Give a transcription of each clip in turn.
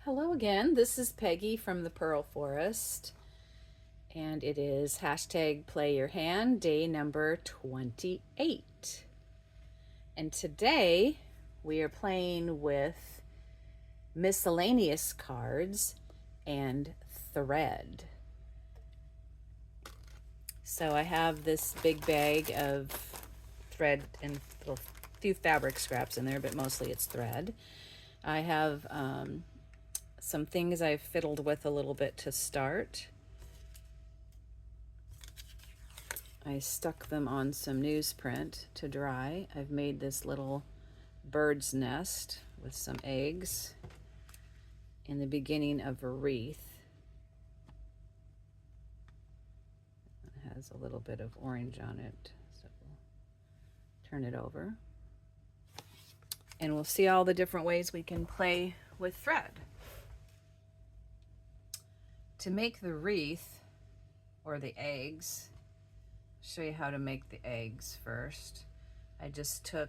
Hello again. This is Peggy from the Pearl Forest, and it is hashtag play your hand day number 28. And today we are playing with miscellaneous cards and thread. So I have this big bag of thread and a few fabric scraps in there, but mostly it's thread. I have some things I've fiddled with a little bit to start. I stuck them on some newsprint to dry. I've made this little bird's nest with some eggs in the beginning of a wreath. It has a little bit of orange on it, so we'll turn it over. And we'll see all the different ways we can play with thread. To make the wreath, or the eggs, I'll show you how to make the eggs first. I just took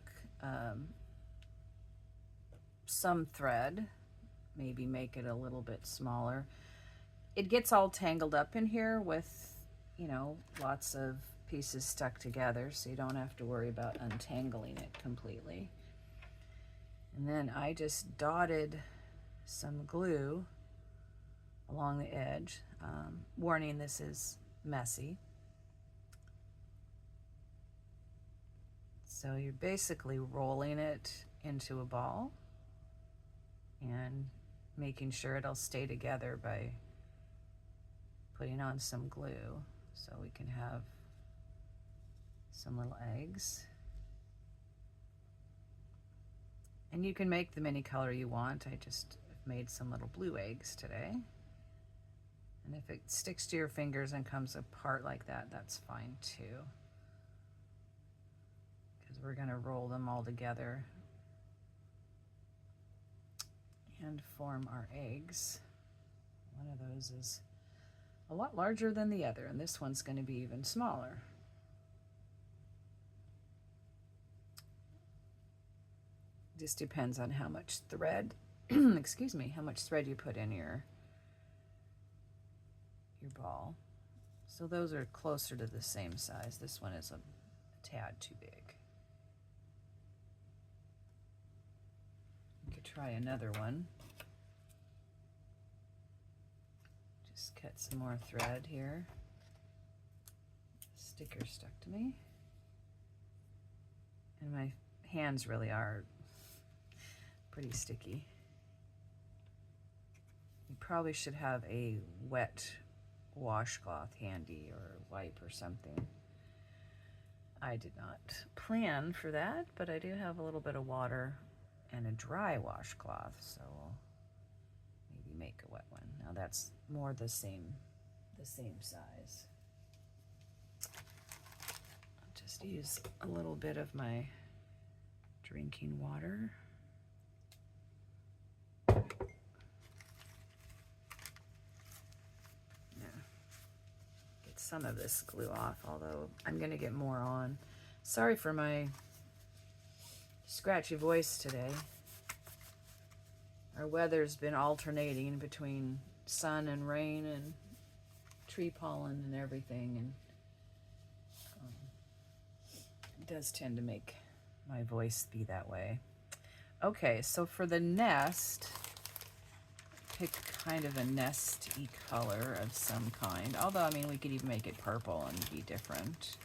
some thread, maybe make it a little bit smaller. It gets all tangled up in here with, lots of pieces stuck together, so you don't have to worry about untangling it completely. And then I just dotted some glue along the edge. Warning, this is messy. So you're basically rolling it into a ball and making sure it'll stay together by putting on some glue so we can have some little eggs. And you can make them any color you want. I just made some little blue eggs today. And if it sticks to your fingers and comes apart like that, that's fine too. Because we're going to roll them all together and form our eggs. One of those is a lot larger than the other, and this one's going to be even smaller. Just depends on how much thread, excuse me, how much thread you put in your ball. So those are closer to the same size. This one is a tad too big. You could try another one. Just cut some more thread here. Sticker stuck to me. And my hands really are pretty sticky. You probably should have a wet washcloth handy or wipe or something. I did not plan for that, but I do have a little bit of water and a dry washcloth, so we'll maybe make a wet one. Now that's more the same size. I'll just use a little bit of my drinking water. Some of this glue off, although I'm going to get more on. Sorry for my scratchy voice today. Our weather's been alternating between sun and rain and tree pollen and everything, and it does tend to make my voice be that way. Okay, so for the nest, pick kind of a nesty color of some kind. Although, I mean, we could even make it purple and be different.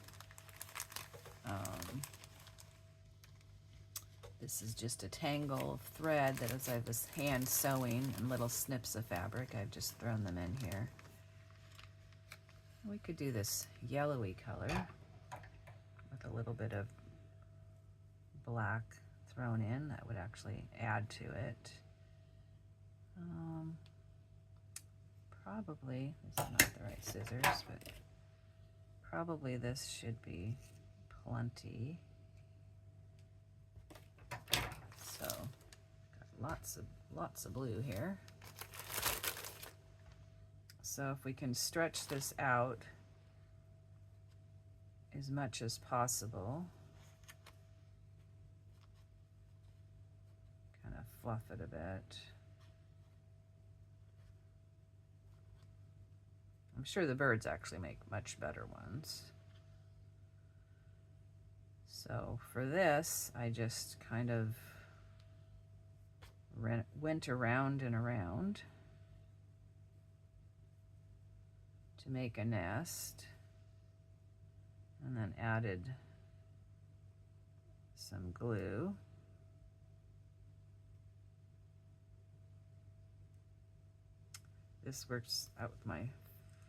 This is just a tangle of thread that as I was hand sewing and little snips of fabric, I've just thrown them in here. We could do this yellowy color with a little bit of black thrown in. That would actually add to it. Probably, this is not the right scissors, but probably this should be plenty. So, got lots of blue here. So if we can stretch this out as much as possible, kind of fluff it a bit. I'm sure the birds actually make much better ones. So for this, I just kind of went around and around to make a nest, and then added some glue. This works out with my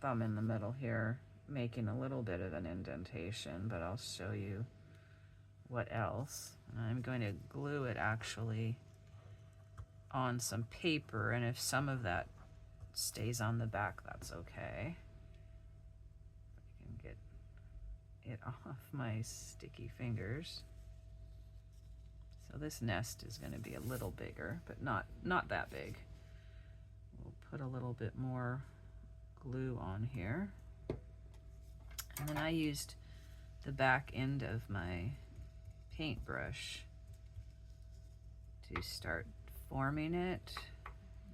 thumb in the middle here, making a little bit of an indentation, but I'll show you what else. And I'm going to glue it actually on some paper, and if some of that stays on the back, that's okay. I can get it off my sticky fingers. So this nest is going to be a little bigger, but not that big. We'll put a little bit more glue on here. And then I used the back end of my paintbrush to start forming it.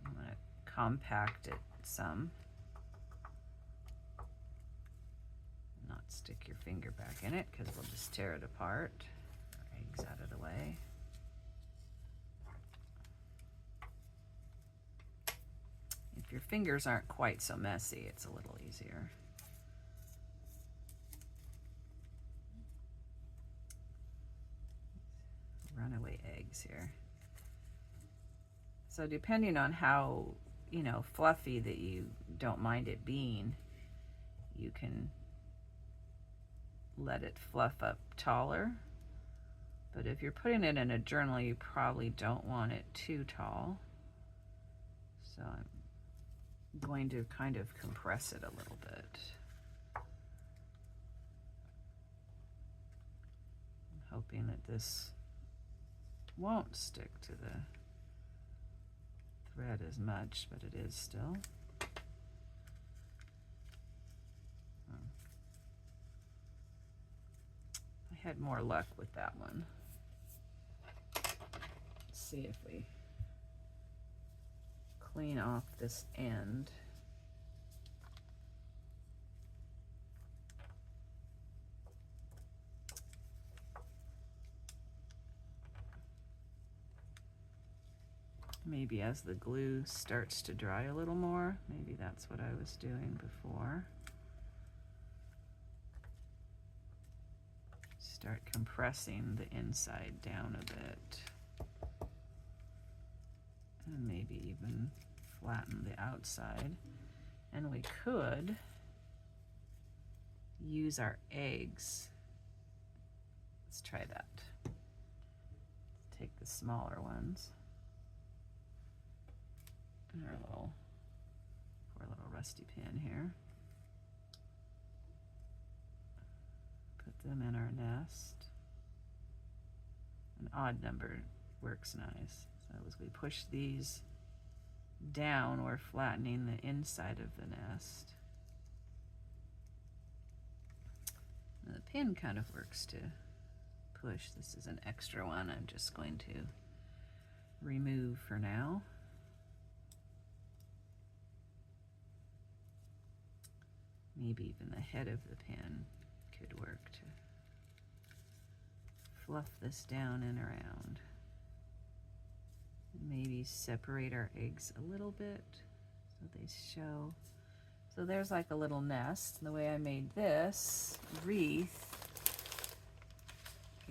I'm going to compact it some. Not stick your finger back in it because we'll just tear it apart. Eggs out of the way. If your fingers aren't quite so messy, it's a little easier. Runaway eggs here. So depending on how, fluffy that you don't mind it being, you can let it fluff up taller. But if you're putting it in a journal, you probably don't want it too tall. So I'm going to kind of compress it a little bit. I'm hoping that this won't stick to the thread as much, but it is still. I had more luck with that one. Let's see if we clean off this end. Maybe as the glue starts to dry a little more, maybe that's what I was doing before. Start compressing the inside down a bit. And maybe even flatten the outside. And we could use our eggs. Let's try that. Let's take the smaller ones. And our little rusty pin here. Put them in our nest. An odd number works nice. So as we push these down, we're flattening the inside of the nest. And the pin kind of works to push. This is an extra one I'm just going to remove for now. Maybe even the head of the pin could work to fluff this down and around. Maybe separate our eggs a little bit so they show. So there's like a little nest. And the way I made this wreath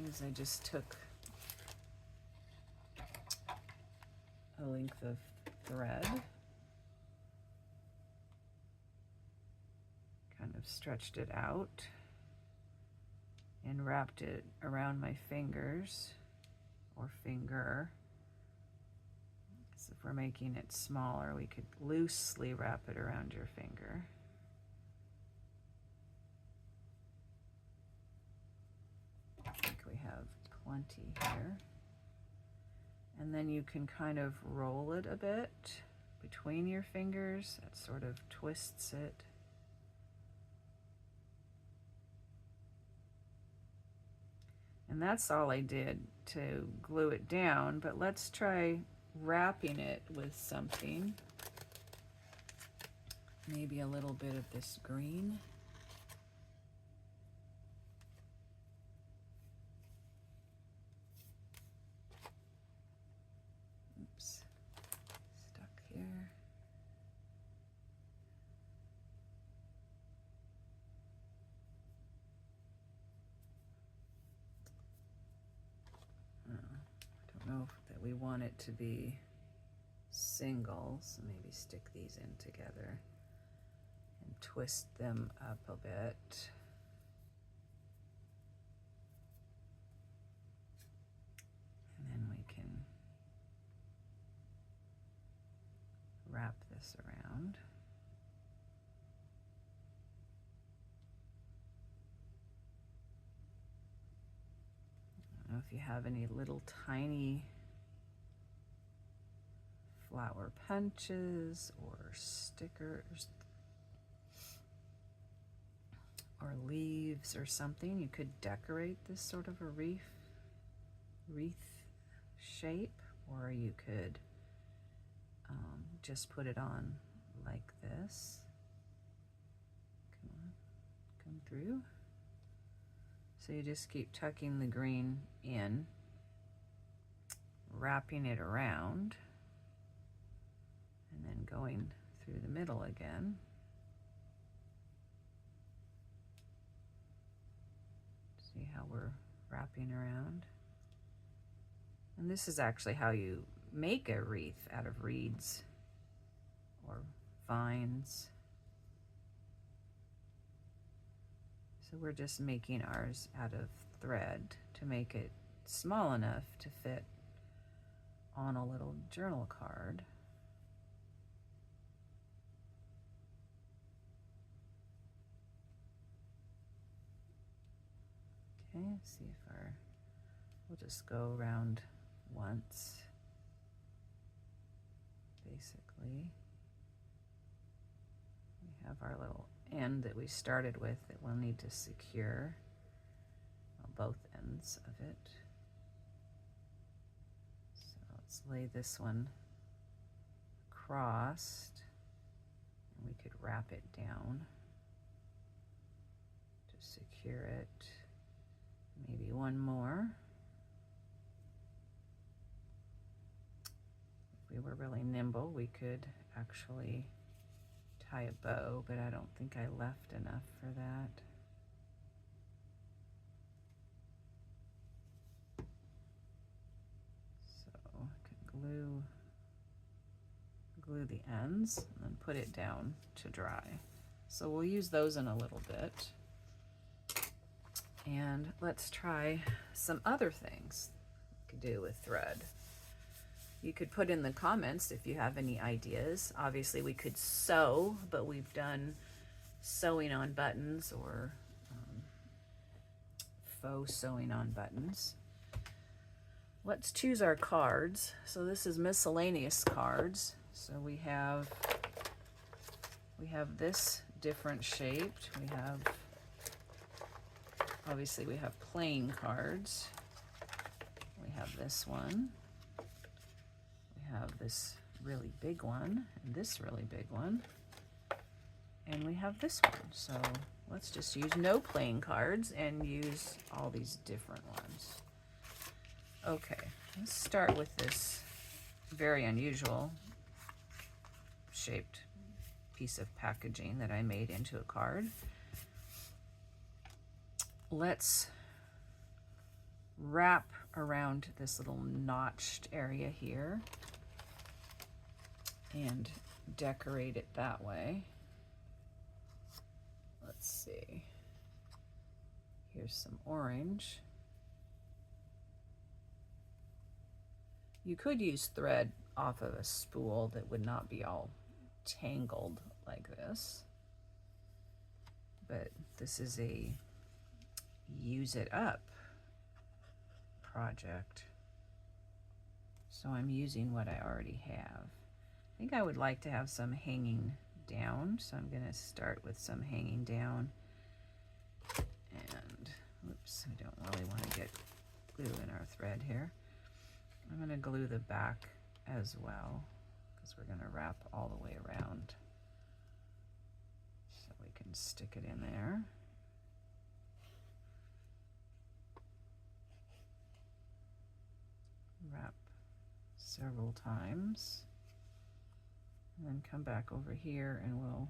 is I just took a length of thread, kind of stretched it out and wrapped it around my fingers or finger. So if we're making it smaller, we could loosely wrap it around your finger. I think we have plenty here. And then you can kind of roll it a bit between your fingers. That sort of twists it. And that's all I did to glue it down, but let's try wrapping it with something. maybe a little bit of this green. Oops, stuck here. I don't know that we want it to be single, so maybe stick these in together and twist them up a bit. And then we can wrap this around. I don't know if you have any little tiny flower punches or stickers or leaves or something. You could decorate this sort of a wreath shape, or you could just put it on like this. Come on, come through. So you just keep tucking the green in, wrapping it around, and then going through the middle again. See how we're wrapping around? And this is actually how you make a wreath out of reeds or vines. So we're just making ours out of thread to make it small enough to fit on a little journal card. Okay, see if we'll just go around once, basically. We have our little end that we started with that we'll need to secure, well, both ends of it. So let's lay this one crossed, and we could wrap it down to secure it. Maybe one more. If we were really nimble, we could actually tie a bow, but I don't think I left enough for that. So I can glue the ends and then put it down to dry. So we'll use those in a little bit. And let's try some other things you could do with thread. You could put in the comments if you have any ideas. Obviously we could sew, but we've done sewing on buttons or faux sewing on buttons. Let's choose our cards. So this is miscellaneous cards. So we have this different shaped. Obviously we have plain cards. We have this one. We have this really big one and this really big one. And we have this one. So let's just use no plain cards and use all these different ones. Okay, let's start with this very unusual shaped piece of packaging that I made into a card. Let's wrap around this little notched area here and decorate it that way. Let's see. Here's some orange. You could use thread off of a spool that would not be all tangled like this, but this is a use it up project, so I'm using what I already have. I think I would like to have some hanging down, so I'm going to start with some hanging down, and oops, we don't really want to get glue in our thread here. I'm going to glue the back as well because we're going to wrap all the way around. can stick it in there. Wrap several times. And then come back over here and we'll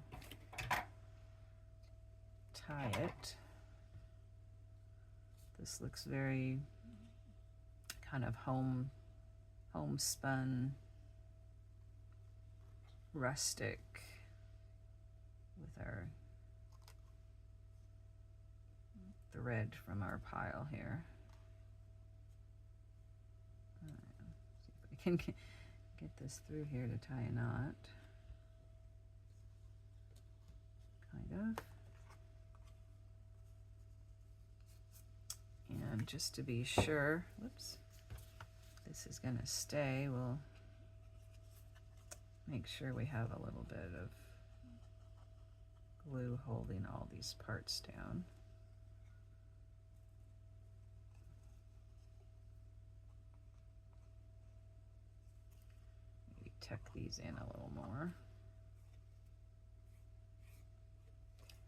tie it. This looks very kind of homespun, rustic with our thread from our pile here. See if we can get this through here to tie a knot. Kind of. And just to be sure, whoops, this is going to stay, we'll make sure we have a little bit of glue holding all these parts down. Maybe tuck these in a little more.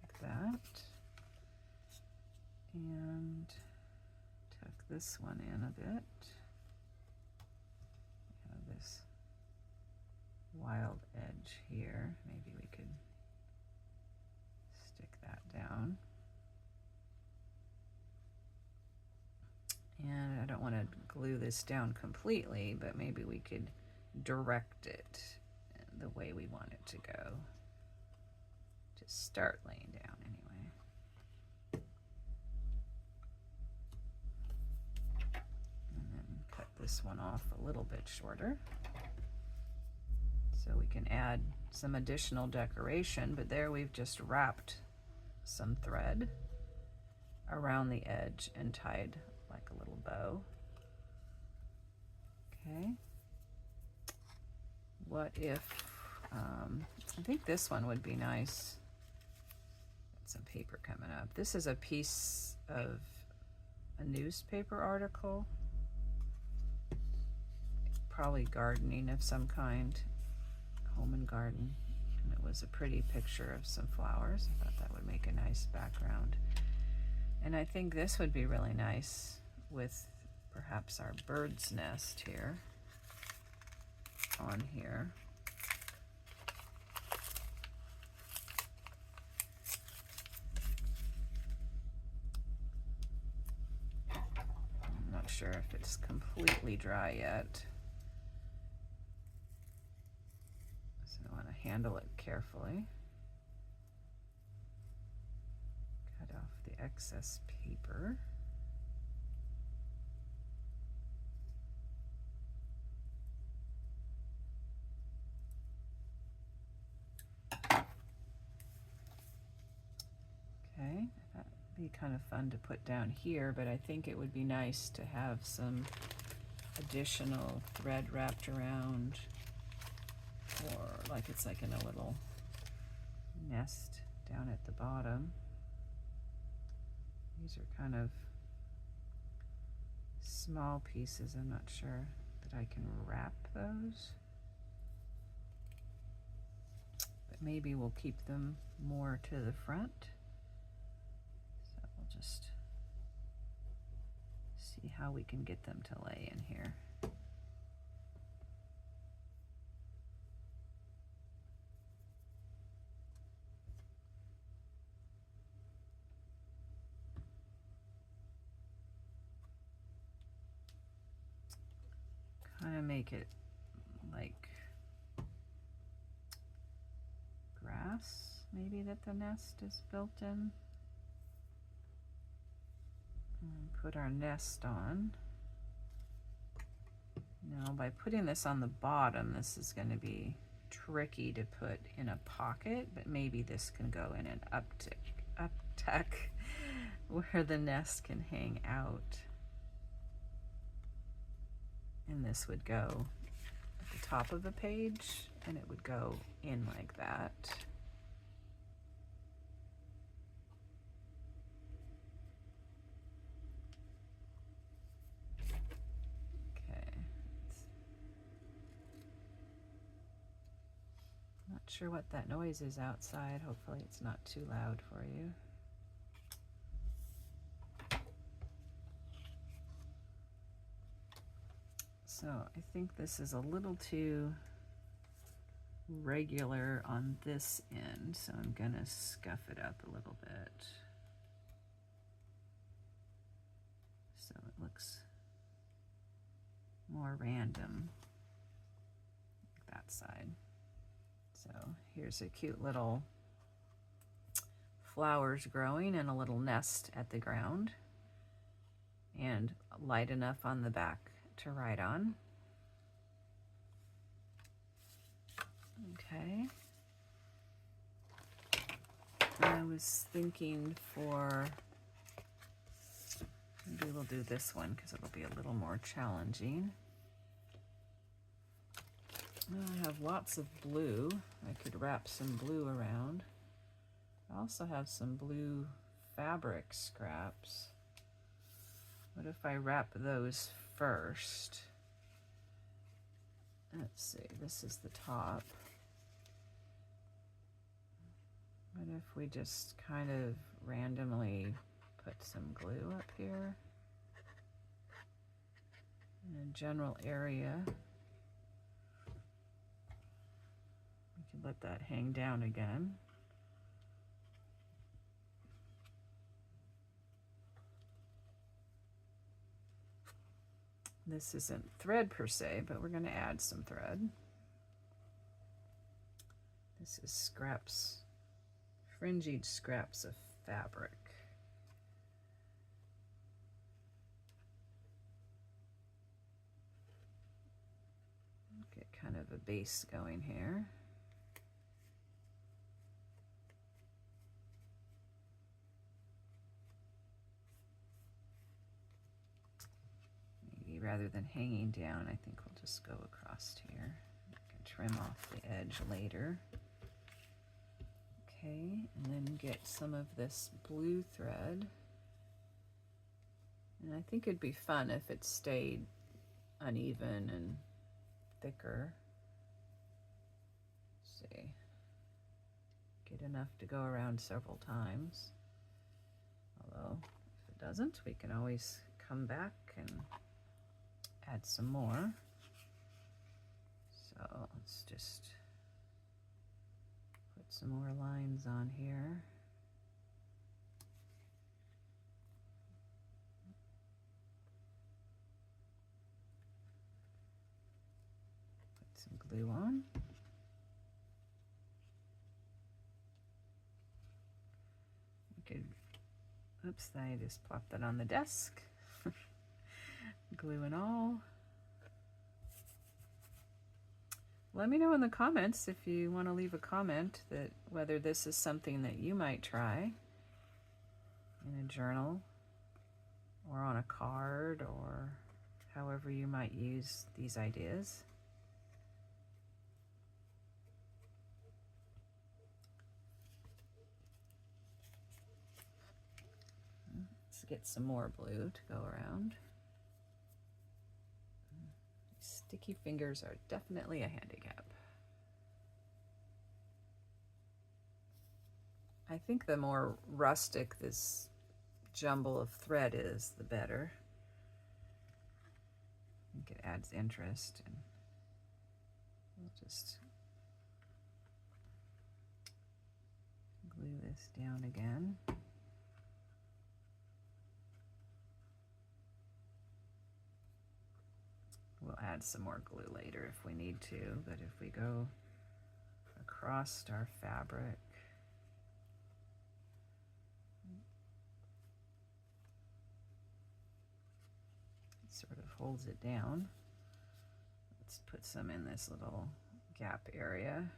Like that. And tuck this one in a bit. We have this wild edge here. Maybe we could stick that down. And I don't want to glue this down completely, but maybe we could direct it the way we want it to go. Just start laying down anyway. And then cut this one off a little bit shorter, so we can add some additional decoration, but there we've just wrapped some thread around the edge and tied like a little bow. Okay. What if, I think this one would be nice. Got some paper coming up. This is a piece of a newspaper article, probably gardening of some kind. Home and garden, and it was a pretty picture of some flowers. I thought that would make a nice background, and I think this would be really nice with perhaps our bird's nest here on here. I'm not sure if it's completely dry yet. Handle it carefully. Cut off the excess paper. Okay, that'd be kind of fun to put down here, but I think it would be nice to have some additional thread wrapped around, or like it's like in a little nest down at the bottom. These are kind of small pieces. I'm not sure that I can wrap those, but maybe we'll keep them more to the front. So we'll just see how we can get them to lay in here. Kind of make it like grass, maybe, that the nest is built in. And put our nest on. Now, by putting this on the bottom, this is going to be tricky to put in a pocket, but maybe this can go in an uptuck where the nest can hang out. And this would go at the top of the page, and it would go in like that. Okay. Not sure what that noise is outside. Hopefully it's not too loud for you. So I think this is a little too regular on this end, so I'm gonna scuff it up a little bit so it looks more random, like that side. So here's a cute little flowers growing and a little nest at the ground, and light enough on the back to write on. Okay. I was thinking for, maybe we'll do this one because it'll be a little more challenging. I have lots of blue. I could wrap some blue around. I also have some blue fabric scraps. What if I wrap those first? Let's see, this is the top. What if we just kind of randomly put some glue up here in a general area? We can let that hang down again. This isn't thread per se, but we're going to add some thread. This is scraps, fringy scraps of fabric. Get kind of a base going here. Maybe rather than hanging down, I think we'll just go across here. I can trim off the edge later. Okay, and then get some of this blue thread. And I think it'd be fun if it stayed uneven and thicker. Let's see. Get enough to go around several times. Although, if it doesn't, we can always come back and add some more. So let's just put some more lines on here. Put some glue on. We could, oops, I just plopped that on the desk. Glue and all. Let me know in the comments if you want to leave a comment that whether this is something that you might try in a journal or on a card or however you might use these ideas. Let's get some more blue to go around. Sticky fingers are definitely a handicap. I think the more rustic this jumble of thread is, the better. I think it adds interest, and we'll just glue this down again. We'll add some more glue later if we need to, but if we go across our fabric, it sort of holds it down. Let's put some in this little gap area.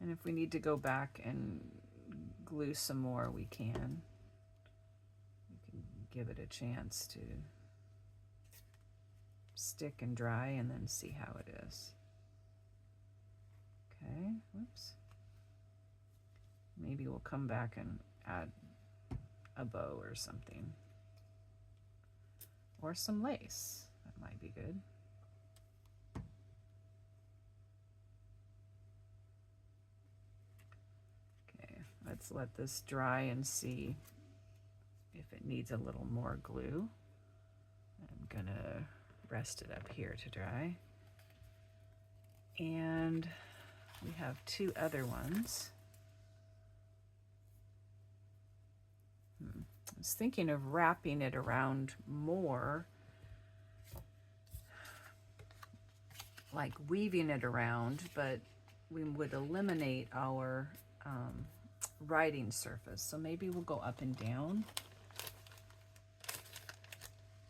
And if we need to go back and glue some more, we can. We can give it a chance to stick and dry and then see how it is. Okay, whoops. Maybe we'll come back and add a bow or something. Or some lace. That might be good. Okay, let's let this dry and see if it needs a little more glue. I'm gonna rest it up here to dry. And we have two other ones. I was thinking of wrapping it around more, like weaving it around, but we would eliminate our writing surface. So maybe we'll go up and down,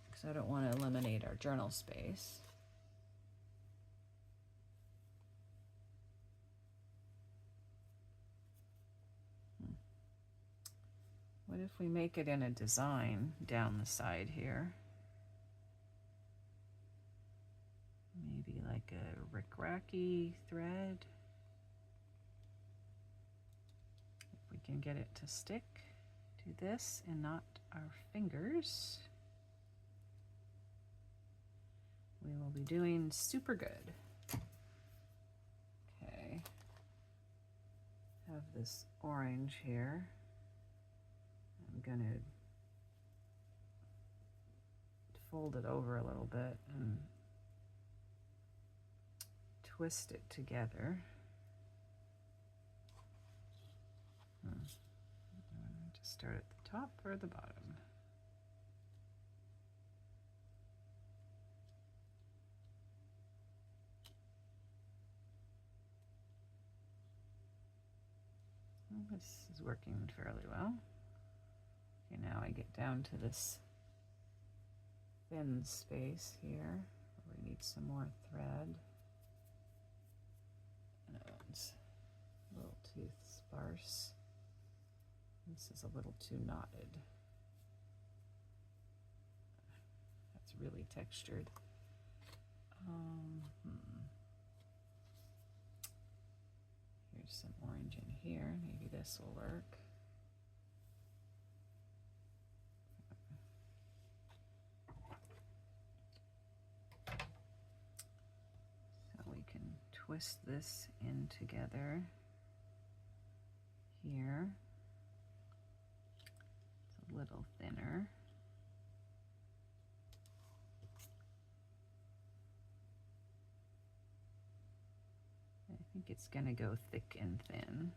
because I don't want to eliminate our journal space. What if we make it in a design down the side here? Maybe like a rickracky thread. If we can get it to stick to this and not our fingers, we will be doing super good. Okay. Have this orange here. I'm gonna fold it over a little bit and twist it together. Just start at the top or the bottom. Well, this is working fairly well. Okay, now I get down to this thin space here. We need some more thread. No, it's a little too sparse. This is a little too knotted. That's really textured. Here's some orange in here. Maybe this will work. So we can twist this in together here. It's a little thinner. I think it's going to go thick and thin.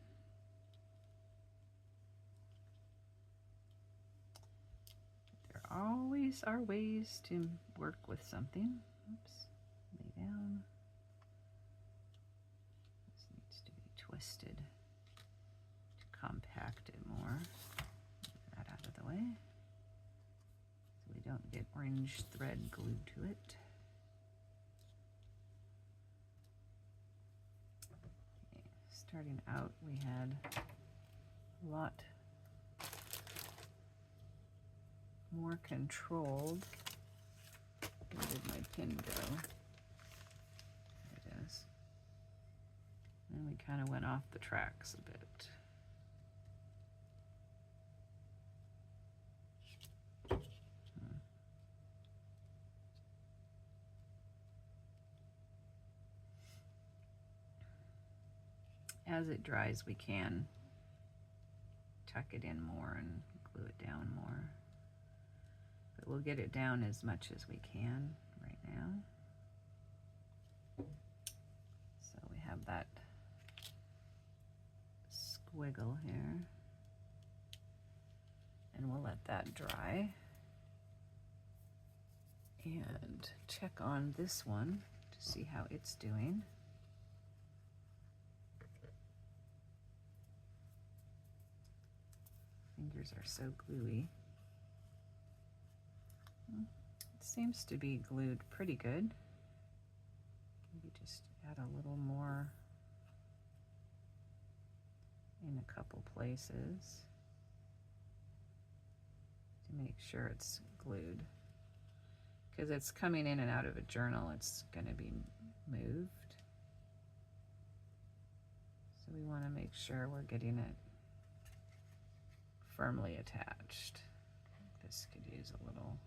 There always are ways to work with something. Oops, lay down. This needs to be twisted to compact it more. Get that out of the way so we don't get orange thread glued to it. Okay, starting out, we had a lot more controlled. Where did my pin go? There it is. And we kind of went off the tracks a bit. As it dries, we can tuck it in more and glue it down more. But we'll get it down as much as we can right now. So we have that squiggle here. And we'll let that dry. And check on this one to see how it's doing. Fingers are so gluey. It seems to be glued pretty good. Maybe just add a little more in a couple places to make sure it's glued. Because it's coming in and out of a journal, it's going to be moved. So we want to make sure we're getting it firmly attached. This could use a little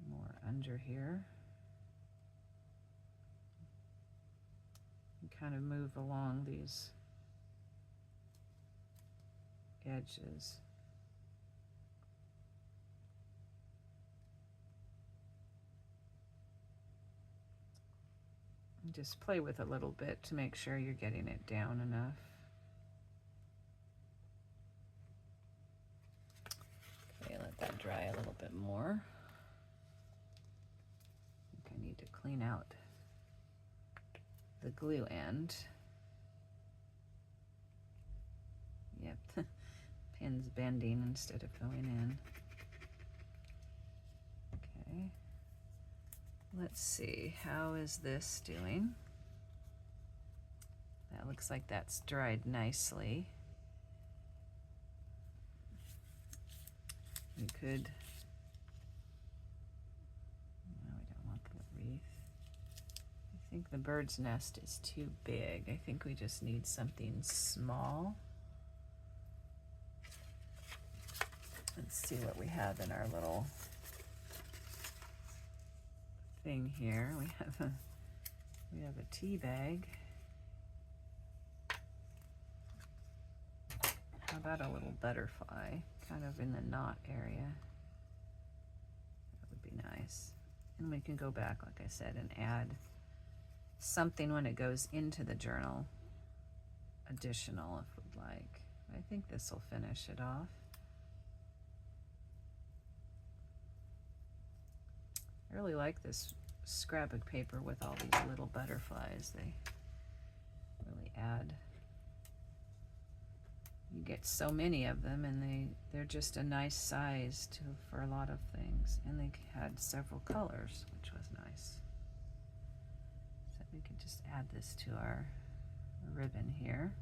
more under here. And kind of move along these edges. And just play with a little bit to make sure you're getting it down enough. Okay, let that dry a little bit more. I think I need to clean out the glue end. Yep, pin's bending instead of going in. Okay, let's see, how is this doing? That looks like that's dried nicely. We could, no, we don't want the wreath. I think the bird's nest is too big. I think we just need something small. Let's see what we have in our little thing here. We have a tea bag. How about a little butterfly, kind of in the knot area? That would be nice. And we can go back, like I said, and add something when it goes into the journal, additional if we'd like. I think this will finish it off. I really like this scrapbook paper with all these little butterflies. They really add. You get so many of them, and they're just a nice size for a lot of things. And they had several colors, which was nice. So we can just add this to our ribbon here.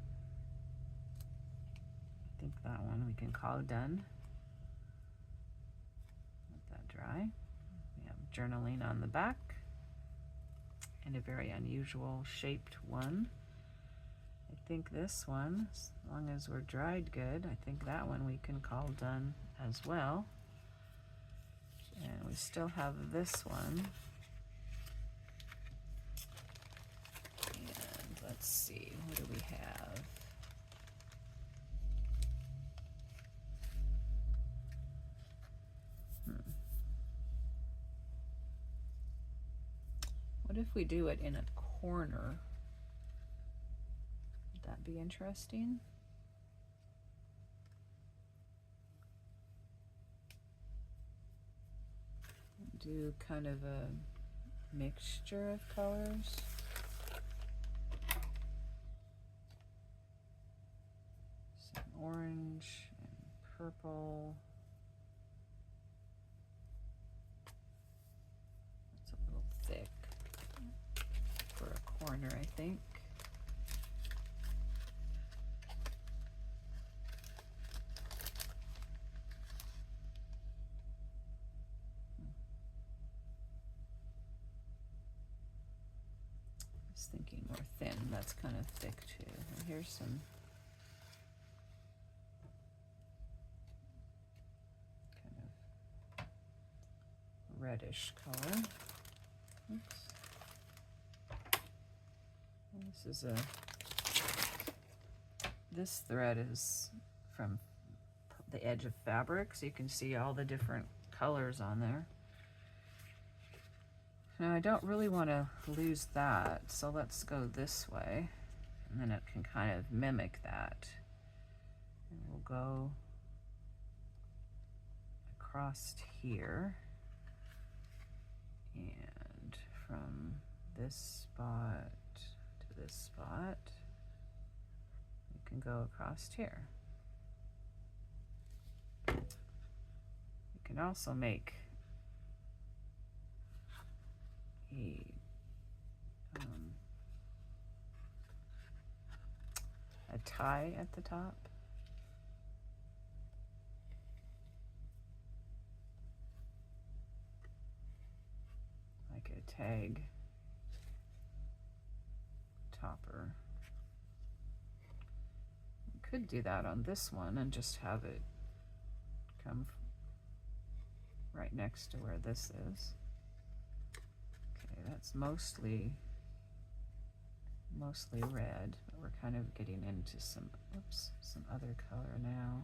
I think that one we can call done. Let that dry. We have journaling on the back, and a very unusual shaped one. I think this one, as long as we're dried good, I think that one we can call done as well. And we still have this one. And let's see, what do we have? What if we do it in a corner? Would that be interesting? Do kind of a mixture of colors. Some orange and purple. That's a little thick for a corner, I think. Thinking more thin. That's kind of thick too. And here's some kind of reddish color. Oops. And this thread is from the Edge of Fabric, so you can see all the different colors on there. Now I don't really want to lose that, so let's go this way, and then it can kind of mimic that. And we'll go across here, and from this spot to this spot, we can go across here. You can also make a tie at the top. Like a tag topper. Could do that on this one and just have it come right next to where this is. Okay, that's mostly red, but we're kind of getting into some other color now.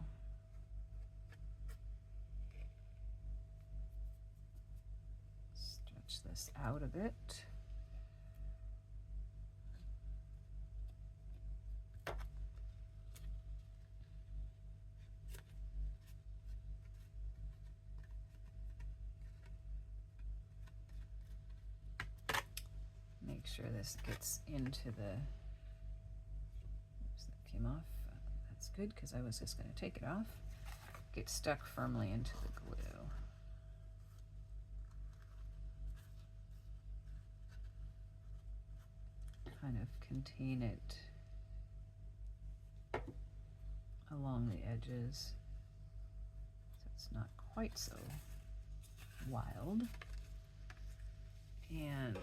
Stretch this out a bit. Make sure this gets into the, oops, that came off. That's good, because I was just going to take it off. Get stuck firmly into the glue. Kind of contain it along the edges so it's not quite so wild. And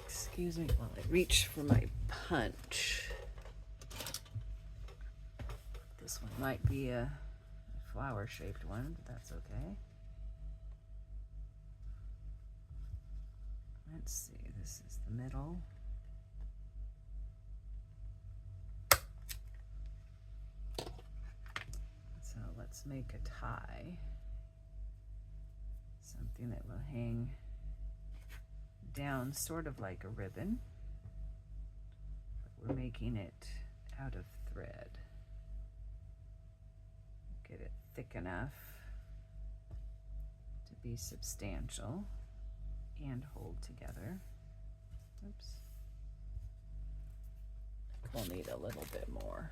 excuse me while I reach for my punch. This one might be a flower shaped one, but that's okay. Let's see, this is the middle. So let's make a tie. Something that will hang down sort of like a ribbon, but we're making it out of thread. Get it thick enough to be substantial and hold together. Oops. We'll need a little bit more.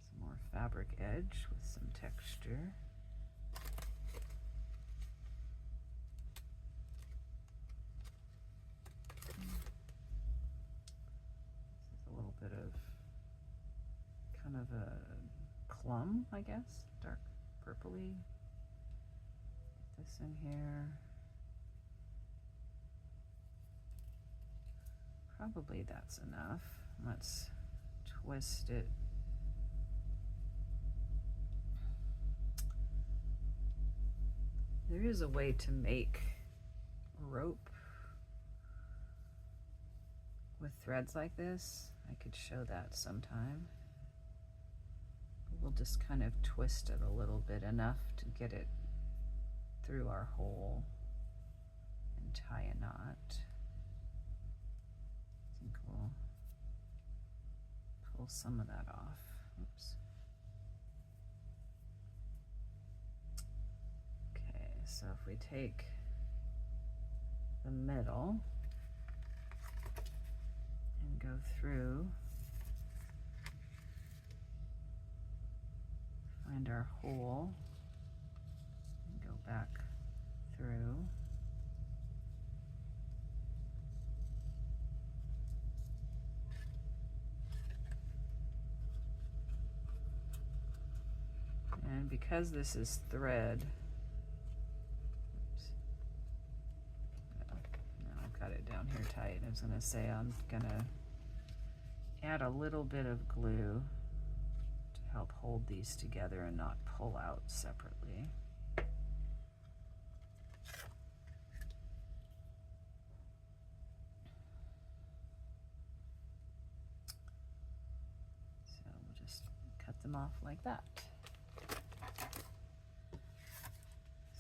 Some more fabric edge with some texture. Bit of kind of a plum, I guess, dark purpley. Put this in here. Probably that's enough. Let's twist it. There is a way to make rope with threads like this. I could show that sometime. We'll just kind of twist it a little bit, enough to get it through our hole and tie a knot. I think we'll pull some of that off. Oops. Okay, so if we take the middle and go through, find our hole, and go back through. And because this is thread, oops, no, I've got it down here tight. I was gonna say I'm gonna add a little bit of glue to help hold these together and not pull out separately. So we'll just cut them off like that.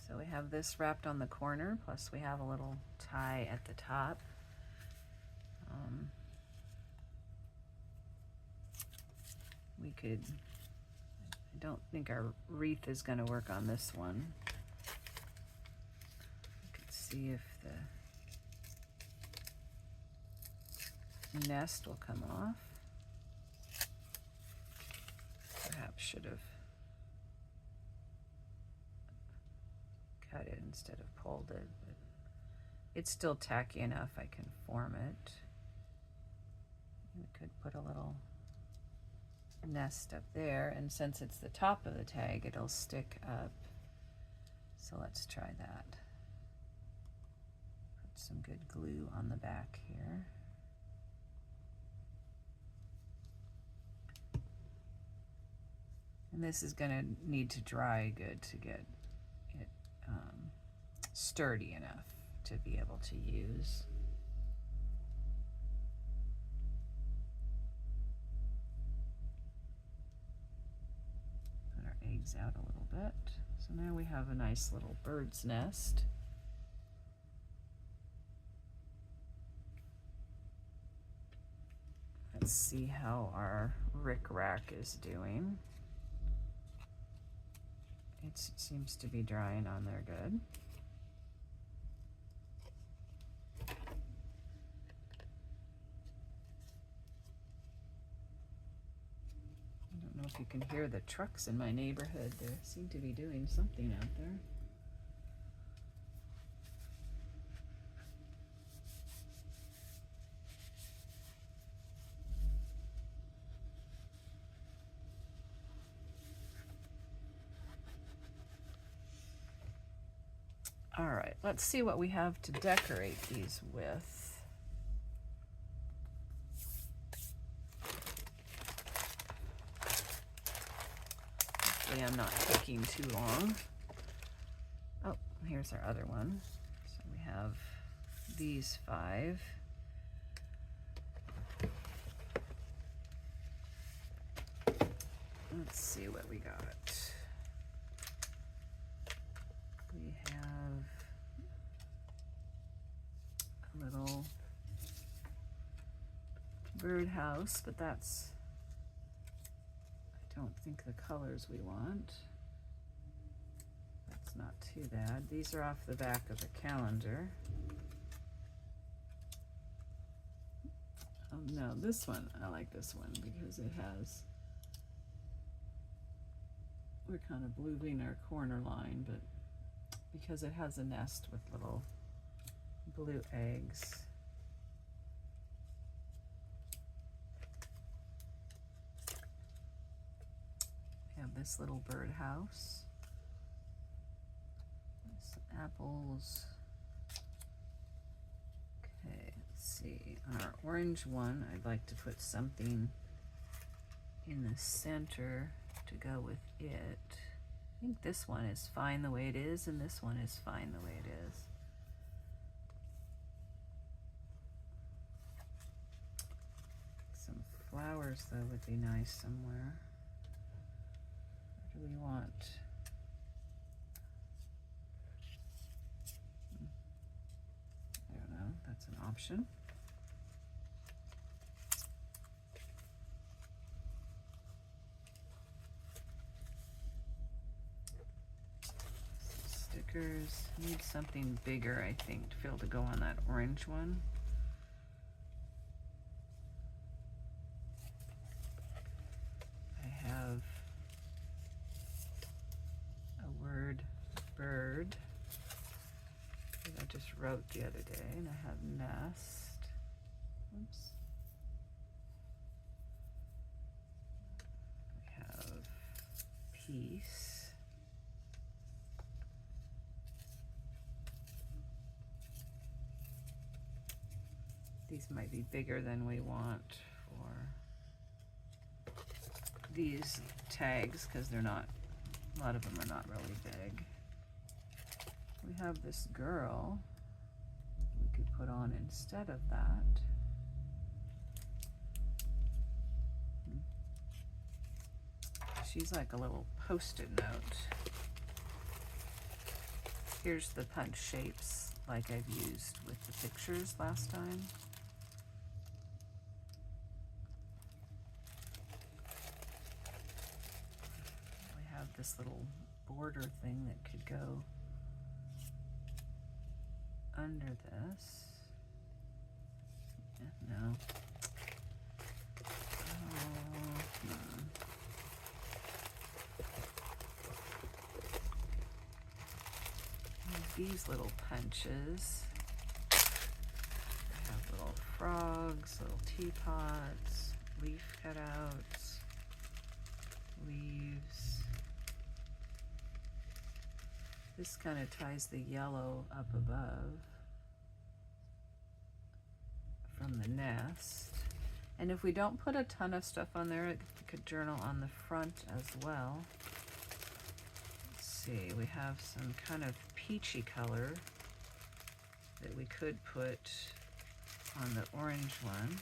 So we have this wrapped on the corner, plus we have a little tie at the top. We could, I don't think our wreath is going to work on this one. We could see if the nest will come off. Perhaps should have cut it instead of pulled it, but it's still tacky enough I can form it. We could put a little nest up there, and since it's the top of the tag, it'll stick up. So let's try that. Put some good glue on the back here. And this is going to need to dry good to get it sturdy enough to be able to use. Put our eggs out a little bit. So now we have a nice little bird's nest. Let's see how our rickrack is doing. It seems to be drying on there good. I don't know if you can hear the trucks in my neighborhood. They seem to be doing something out there. All right, let's see what we have to decorate these with. Hopefully I'm not taking too long. Oh, here's our other one. So we have these 5. Let's see what we got. We have a little birdhouse, but that's, I don't think the colors we want. That's not too bad. These are off the back of the calendar. Oh no, this one, I like this one because it has, we're kind of moving our corner line, but because it has a nest with little blue eggs. We have this little birdhouse. Some apples. Okay, let's see. On our orange one, I'd like to put something in the center to go with it. I think this one is fine the way it is, and this one is fine the way it is. Some flowers, though, would be nice somewhere. Where do we want? I don't know. That's an option. Stickers. Need something bigger, I think, to be able to go on that orange one. I have a word bird that I just wrote the other day, and I have nest. Oops. I have peace. These might be bigger than we want for these tags because they're not, a lot of them are not really big. We have this girl we could put on instead of that. She's like a little post-it note. Here's the punch shapes like I've used with the pictures last time. This little border thing that could go under this. No. These little punches. I have little frogs, little teapots, leaf cutouts, leaves. This kind of ties the yellow up above. from the nest. And if we don't put a ton of stuff on there, it could journal on the front as well. Let's see, we have some kind of peachy color that we could put on the orange one.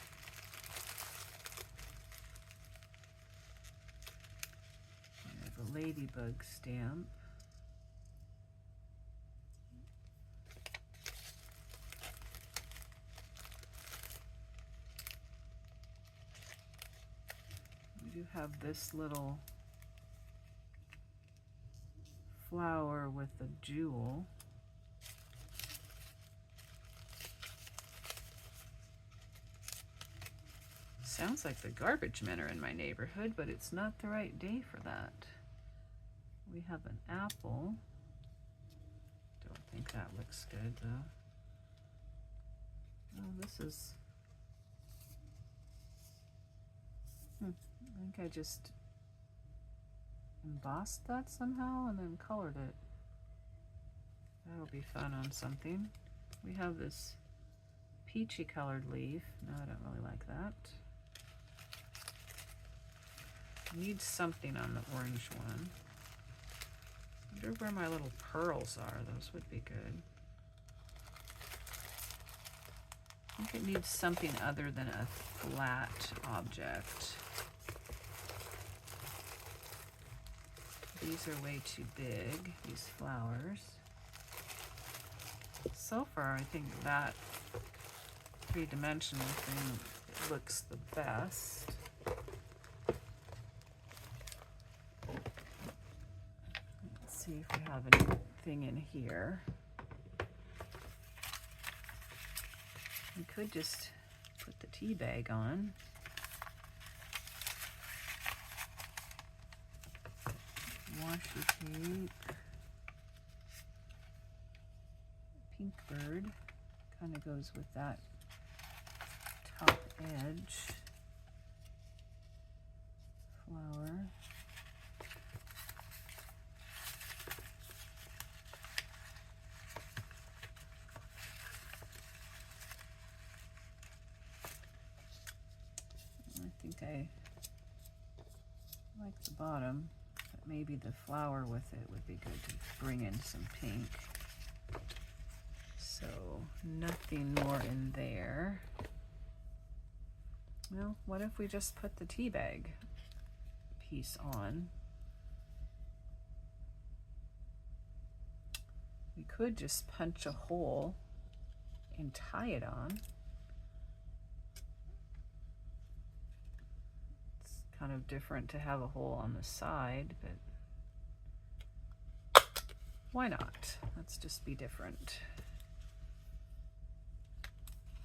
We have a ladybug stamp. We do have this little flower with a jewel. Sounds like the garbage men are in my neighborhood, but it's not the right day for that. We have an apple. Don't think that looks good though. Oh, this is... I think I just embossed that somehow and then colored it. That'll be fun on something. We have this peachy colored leaf. No, I don't really like that. Need something on the orange one. I wonder where my little pearls are. Those would be good. I think it needs something other than a flat object. These are way too big, these flowers. So far, I think that three-dimensional thing looks the best. Let's see if we have anything in here. We could just put the tea bag on. Washi tape. Pink bird kind of goes with that top edge. Flower. I think I like the bottom, but maybe the flower with it would be good to bring in some pink. So nothing more in there. Well, what if we just put the tea bag piece on? We could just punch a hole and tie it on. It's kind of different to have a hole on the side, but why not? Let's just be different.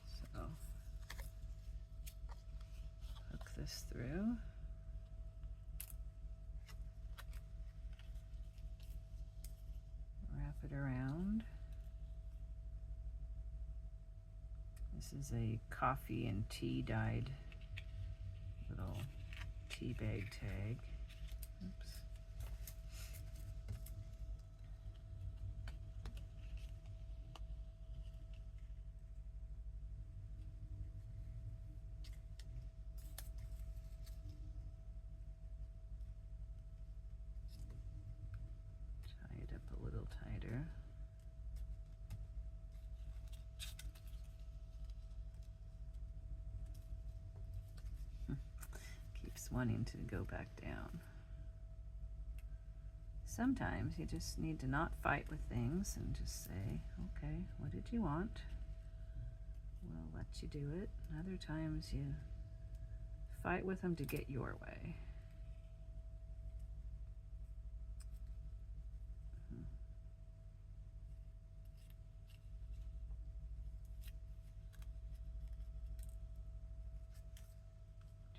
So hook this through. Wrap it around. This is a coffee and tea dyed little tea bag tag. Oops. Tie it up a little tighter. Keeps wanting to go back down. Sometimes you just need to not fight with things and just say, okay, what did you want? We'll let you do it. Other times you fight with them to get your way.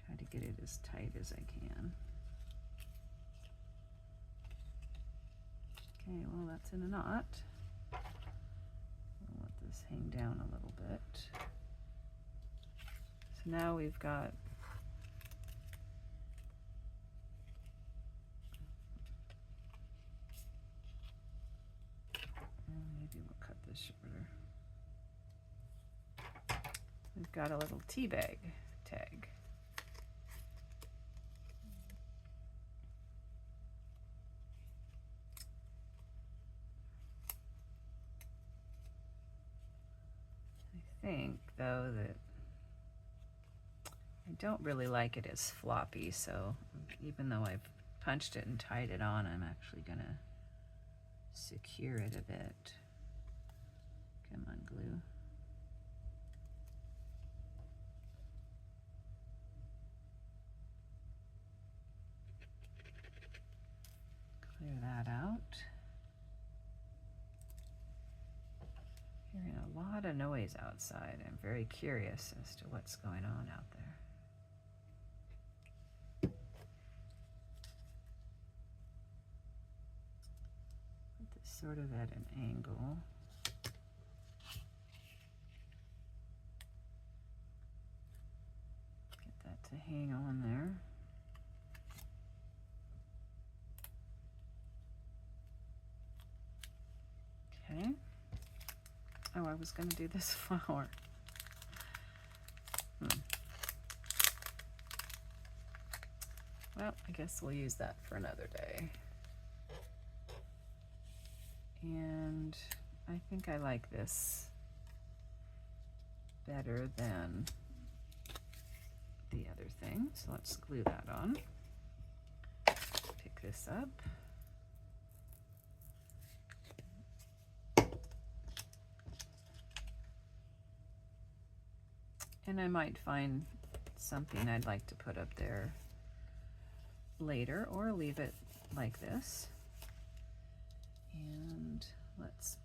Try to get it as tight as I can. Okay, well that's in a knot. I'll let this hang down a little bit. So now we've got maybe we'll cut this shorter. we've got a little tea bag tag. I think, though, that I don't really like it as floppy, so even though I've punched it and tied it on, I'm actually gonna secure it a bit. Come on, glue. Clear that out. Hearing a lot of noise outside. I'm very curious as to what's going on out there. Put this sort of at an angle. Get that to hang on there. Okay. Oh, I was going to do this flower. Well, I guess we'll use that for another day. And I think I like this better than the other thing. So let's glue that on. Pick this up. And I might find something I'd like to put up there later, or leave it like this. And let's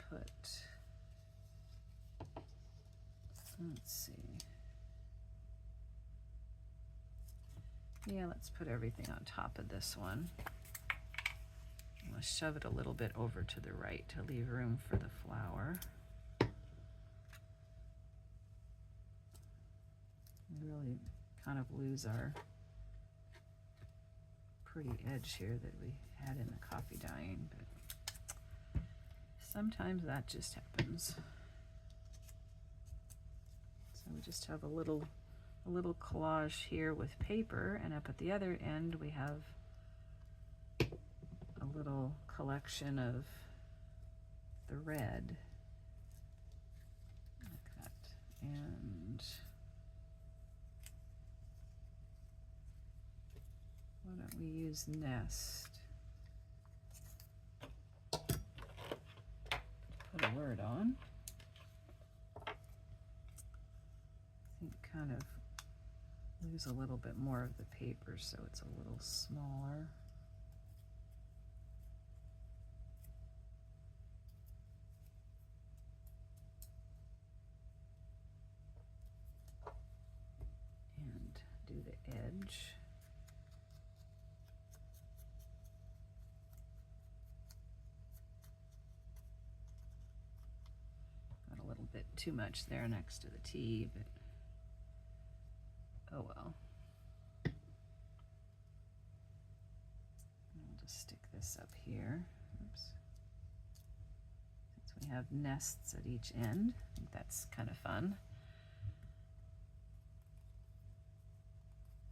see. Yeah, let's put everything on top of this one. I'm gonna shove it a little bit over to the right to leave room for the flower. We really kind of lose our pretty edge here that we had in the coffee dyeing, but sometimes that just happens. So we just have a little collage here with paper, and up at the other end we have a little collection of the red, like that. And why don't we use Nest? Put a word on. I think kind of lose a little bit more of the paper so it's a little smaller. And do the edge. Got a little bit too much there next to the T, but oh well. I'll just stick this up here. Oops. Since we have nests at each end, I think that's kind of fun.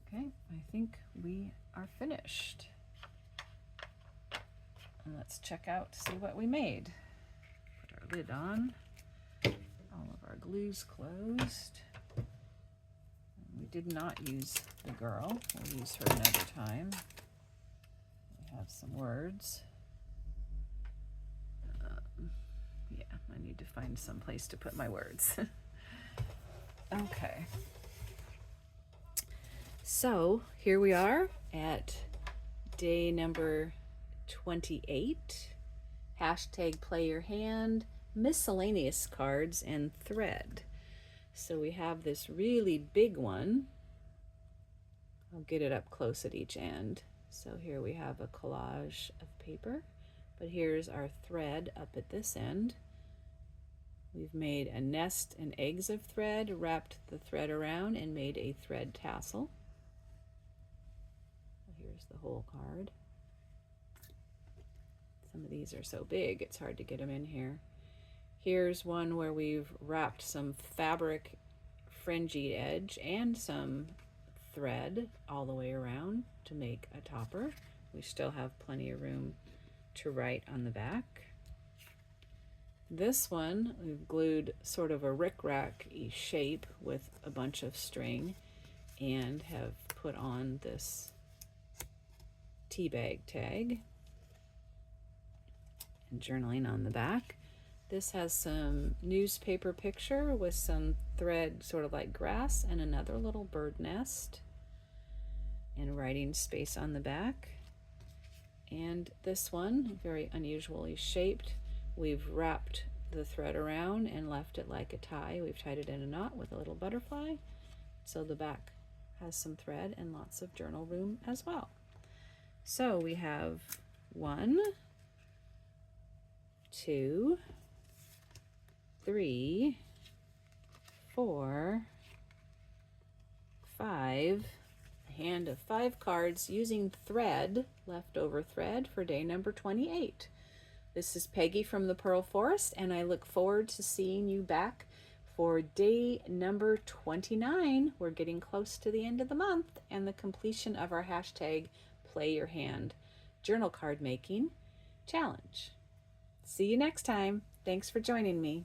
Okay, I think we are finished. And let's check out to see what we made. Put our lid on. All of our glue's closed. We did not use the girl. We'll use her another time. We have some words. Yeah, I need to find some place to put my words. Okay. So here we are at day number 28. Hashtag play your hand, miscellaneous cards, and thread. So we have this really big one. I'll get it up close at each end. So here we have a collage of paper, but here's our thread up at this end. We've made a nest and eggs of thread, wrapped the thread around, and made a thread tassel. Here's the whole card. Some of these are so big, it's hard to get them in here. Here's one where we've wrapped some fabric fringy edge and some thread all the way around to make a topper. We still have plenty of room to write on the back. This one we've glued sort of a rickrack-y shape with a bunch of string and have put on this tea bag tag and journaling on the back. This has some newspaper picture with some thread sort of like grass and another little bird nest and writing space on the back. And this one, very unusually shaped, we've wrapped the thread around and left it like a tie. We've tied it in a knot with a little butterfly, so the back has some thread and lots of journal room as well. So we have 1, 2, 3, 4, 5, a hand of 5 cards using thread, leftover thread, for day number 28. This is Peggy from the Pearl Forest, and I look forward to seeing you back for day number 29. We're getting close to the end of the month and the completion of our hashtag Play Your Hand journal card making challenge. See you next time. Thanks for joining me.